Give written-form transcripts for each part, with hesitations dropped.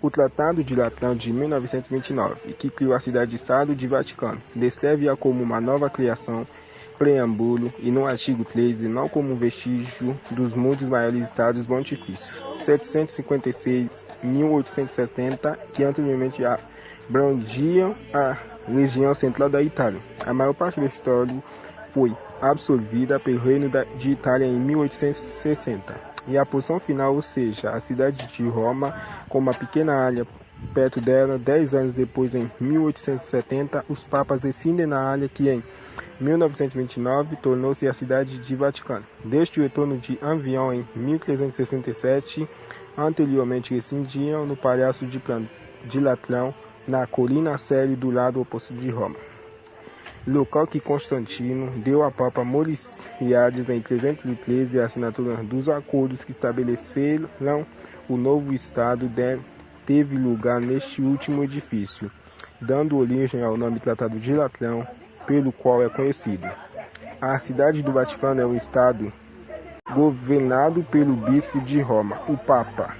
O Tratado de Latrão de 1929, que criou a cidade-estado de Vaticano, descreve-a como uma nova criação, preâmbulo, e no artigo 13, não como um vestígio dos muitos maiores estados pontifícios, 756-1870, que anteriormente abrangiam a região central da Itália. A maior parte desse território foi absorvida pelo Reino de Itália em 1860. E a porção final, ou seja, a cidade de Roma, com uma pequena área perto dela, 10 anos depois, em 1870, os papas rescindem na área que, em 1929, tornou-se a cidade de Vaticano. Desde o retorno de Avião em 1367, anteriormente rescindiam no Palácio de Latrão, na colina Célia, do lado oposto de Roma. Local que Constantino deu a Papa Mauriciades em 313 a assinatura dos acordos que estabeleceram o novo Estado teve lugar neste último edifício, dando origem ao nome Tratado de Latrão, pelo qual é conhecido. A cidade do Vaticano é um Estado governado pelo Bispo de Roma, o Papa.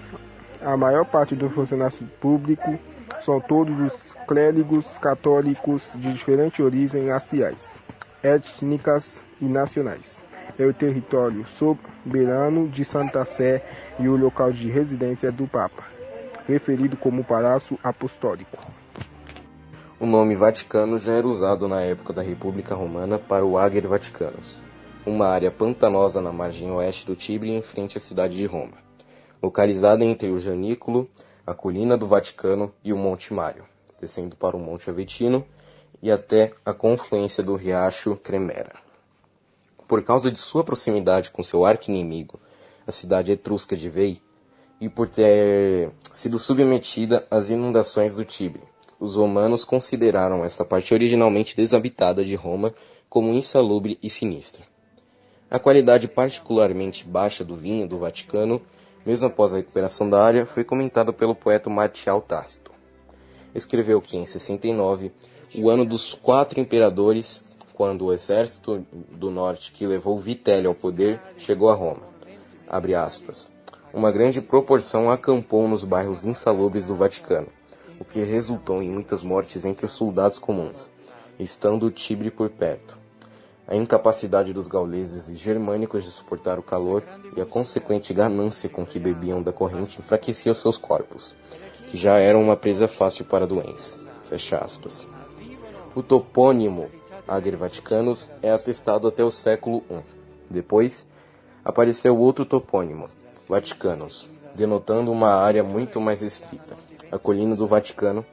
A maior parte do funcionário público são todos os clérigos católicos de diferentes origens raciais, étnicas e nacionais. É o território soberano de Santa Sé e o local de residência do Papa, referido como Palácio Apostólico. O nome Vaticano já era usado na época da República Romana para o Ager Vaticanus, uma área pantanosa na margem oeste do Tibre em frente à cidade de Roma, localizada entre o Janículo, a colina do Vaticano e o Monte Mário, descendo para o Monte Avetino e até a confluência do riacho Cremera. Por causa de sua proximidade com seu arqui-inimigo, a cidade etrusca de Veii, e por ter sido submetida às inundações do Tibre, os romanos consideraram essa parte originalmente desabitada de Roma como insalubre e sinistra. A qualidade particularmente baixa do vinho do Vaticano, mesmo após a recuperação da área, foi comentada pelo poeta Marcial Tácito. Escreveu que em 69, o ano dos 4 imperadores, quando o exército do norte que levou Vitélio ao poder chegou a Roma. Abre aspas. Uma grande proporção acampou nos bairros insalubres do Vaticano, o que resultou em muitas mortes entre os soldados comuns, estando o Tibre por perto. A incapacidade dos gauleses e germânicos de suportar o calor e a consequente ganância com que bebiam da corrente enfraqueciam seus corpos, que já eram uma presa fácil para a doença. Fecha aspas. O topônimo Ager Vaticanus é atestado até o século I. Depois, apareceu outro topônimo, Vaticanus, denotando uma área muito mais restrita, a colina do Vaticano.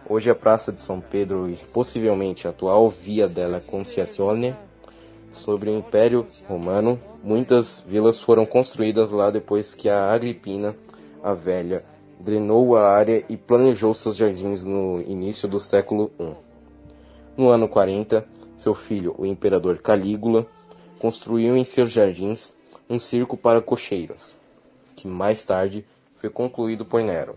Hoje a Praça de São Pedro e possivelmente a atual Via della Conciazione, sobre o Império Romano, muitas vilas foram construídas lá depois que a Agripina, a Velha, drenou a área e planejou seus jardins no início do século I. No ano 40, seu filho, o imperador Calígula, construiu em seus jardins um circo para cocheiros, que mais tarde foi concluído por Nero.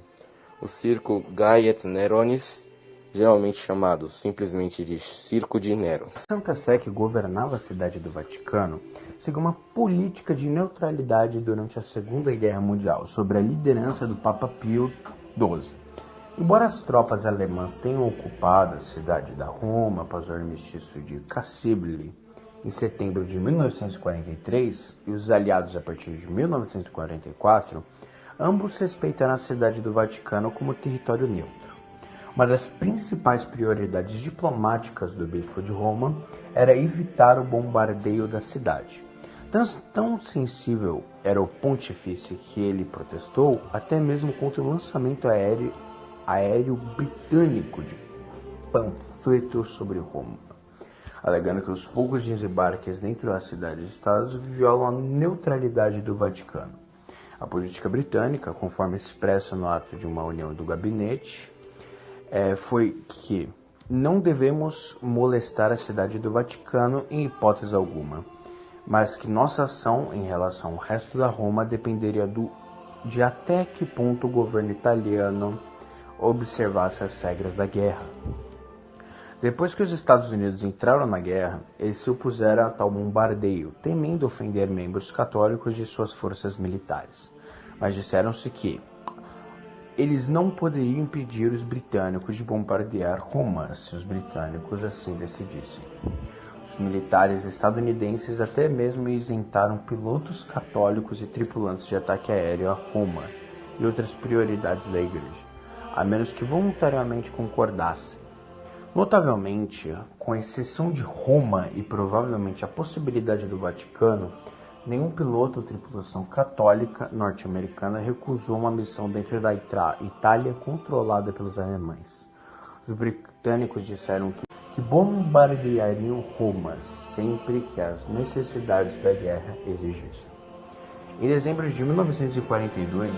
O circo Gai et Neronis, geralmente chamado simplesmente de Circo de Nero. Santa Sé, que governava a cidade do Vaticano, seguiu uma política de neutralidade durante a Segunda Guerra Mundial, sob a liderança do Papa Pio XII. Embora as tropas alemãs tenham ocupado a cidade da Roma após o armistício de Cassibile em setembro de 1943 e os aliados a partir de 1944, ambos respeitaram a cidade do Vaticano como território neutro. Uma das principais prioridades diplomáticas do bispo de Roma era evitar o bombardeio da cidade. Tão sensível era o pontifício que ele protestou até mesmo contra o lançamento aéreo britânico de panfletos sobre Roma, alegando que os poucos desembarques dentro da cidade-estado violam a neutralidade do Vaticano. A política britânica, conforme expresso no ato de uma união do gabinete, foi que não devemos molestar a cidade do Vaticano em hipótese alguma, mas que nossa ação em relação ao resto da Roma dependeria de até que ponto o governo italiano observasse as regras da guerra. Depois que os Estados Unidos entraram na guerra, eles se opuseram a tal bombardeio, temendo ofender membros católicos de suas forças militares. Mas disseram-se que eles não poderiam impedir os britânicos de bombardear Roma, se os britânicos assim decidissem. Os militares estadunidenses até mesmo isentaram pilotos católicos e tripulantes de ataque aéreo a Roma e outras prioridades da igreja, a menos que voluntariamente concordassem. Notavelmente, com exceção de Roma e provavelmente a possibilidade do Vaticano, nenhum piloto ou tripulação católica norte-americana recusou uma missão dentro da Itália controlada pelos alemães. Os britânicos disseram que bombardeariam Roma sempre que as necessidades da guerra exigissem. Em dezembro de 1942,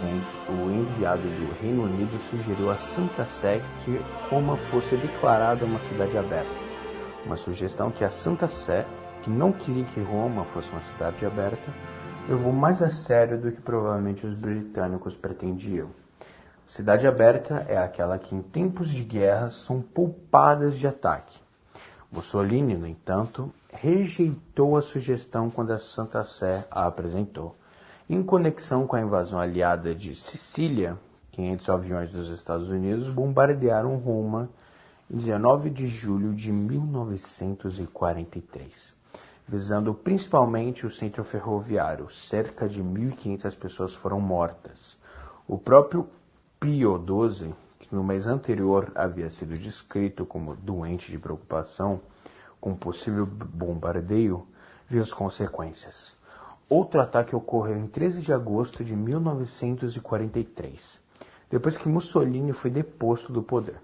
o enviado do Reino Unido sugeriu à Santa Sé que Roma fosse declarada uma cidade aberta, uma sugestão que a Santa Sé, que não queria que Roma fosse uma cidade aberta, levou mais a sério do que provavelmente os britânicos pretendiam. Cidade aberta é aquela que em tempos de guerra são poupadas de ataque. Mussolini, no entanto, rejeitou a sugestão quando a Santa Sé a apresentou. Em conexão com a invasão aliada de Sicília, 500 aviões dos Estados Unidos bombardearam Roma em 19 de julho de 1943, visando principalmente o centro ferroviário. Cerca de 1.500 pessoas foram mortas. O próprio Pio XII, que no mês anterior havia sido descrito como doente de preocupação com possível bombardeio, viu as consequências. Outro ataque ocorreu em 13 de agosto de 1943, depois que Mussolini foi deposto do poder.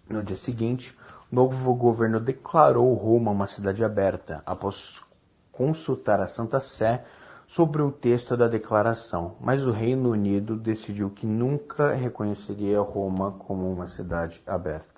No dia seguinte, o novo governo declarou Roma uma cidade aberta, após consultar a Santa Sé sobre o texto da declaração, mas o Reino Unido decidiu que nunca reconheceria Roma como uma cidade aberta.